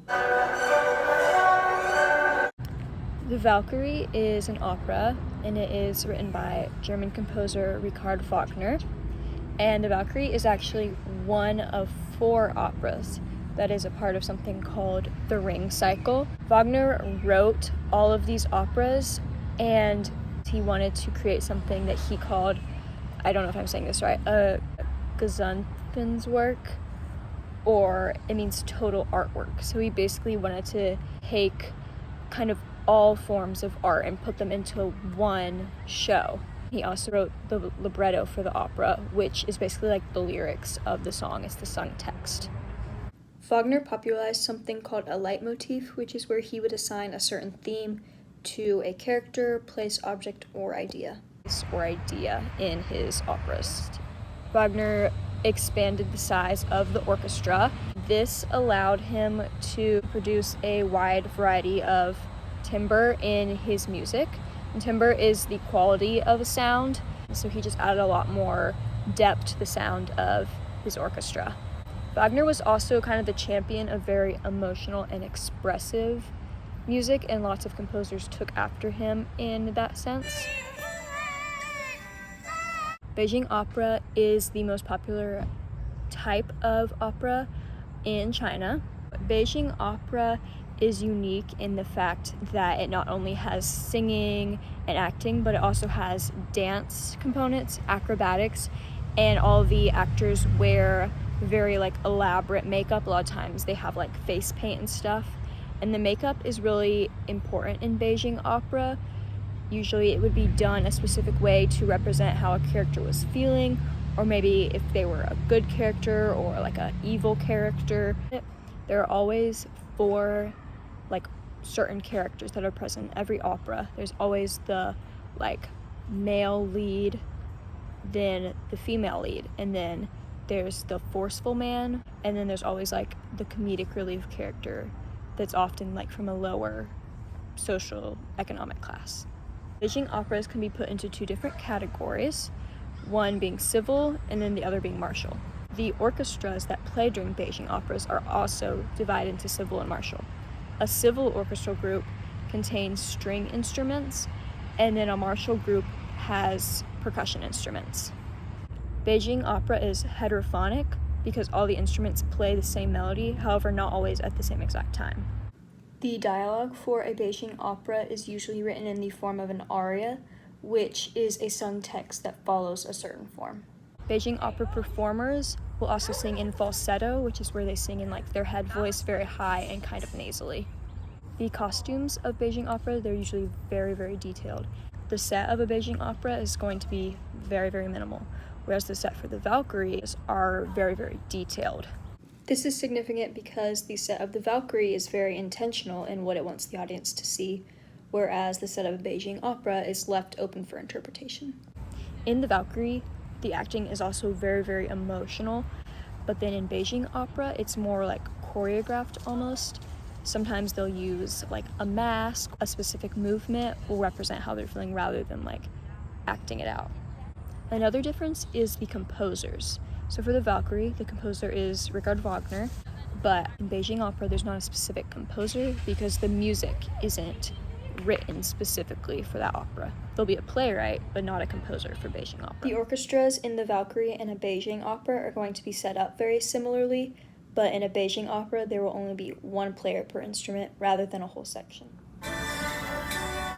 The Valkyrie is an opera, and it is written by German composer Richard Wagner. And The Valkyrie is actually one of 4 operas that is a part of something called the Ring Cycle. Wagner wrote all of these operas, and he wanted to create something that he called, I don't know if I'm saying this right, a Gesamtkunstwerk, or it means total artwork. So he basically wanted to take kind of all forms of art and put them into one show. He also wrote the libretto for the opera, which is basically like the lyrics of the song. It's the sung text. Wagner popularized something called a leitmotif, which is where he would assign a certain theme to a character, place, object, or idea in his operas. Wagner expanded the size of the orchestra. This allowed him to produce a wide variety of timbre in his music. And timbre is the quality of a sound, so he just added a lot more depth to the sound of his orchestra. Wagner was also kind of the champion of very emotional and expressive music, and lots of composers took after him in that sense. Beijing opera is the most popular type of opera in China. Beijing opera is unique in the fact that it not only has singing and acting, but it also has dance components, acrobatics, and all the actors wear very elaborate makeup. A lot of times they have face paint and stuff, and the makeup is really important in Beijing opera. Usually it would be done a specific way to represent how a character was feeling, or maybe if they were a good character or an evil character. There are always 4 certain characters that are present in every opera. There's always the male lead, then the female lead, and then there's the forceful man, and then there's always the comedic relief character that's often from a lower social economic class. Beijing operas can be put into 2 different categories, one being civil and then the other being martial. The orchestras that play during Beijing operas are also divided into civil and martial. A civil orchestral group contains string instruments, and then a martial group has percussion instruments. Beijing opera is heterophonic because all the instruments play the same melody, however not always at the same exact time. The dialogue for a Beijing opera is usually written in the form of an aria, which is a sung text that follows a certain form. Beijing opera performers will also sing in falsetto, which is where they sing in their head voice very high and kind of nasally. The costumes of Beijing opera, they're usually very, very detailed. The set of a Beijing opera is going to be very, very minimal, whereas the set for the Valkyries are very, very detailed. This is significant because the set of the Valkyrie is very intentional in what it wants the audience to see, whereas the set of a Beijing opera is left open for interpretation. In the Valkyrie, the acting is also very, very emotional, but then in Beijing opera, it's more choreographed almost. Sometimes they'll use a mask, a specific movement will represent how they're feeling rather than acting it out. Another difference is the composers. So for the Valkyrie, the composer is Richard Wagner, but in Beijing opera, there's not a specific composer because the music isn't written specifically for that opera. There'll be a playwright, but not a composer for Beijing opera. The orchestras in the Valkyrie and a Beijing opera are going to be set up very similarly, but in a Beijing opera, there will only be 1 player per instrument rather than a whole section.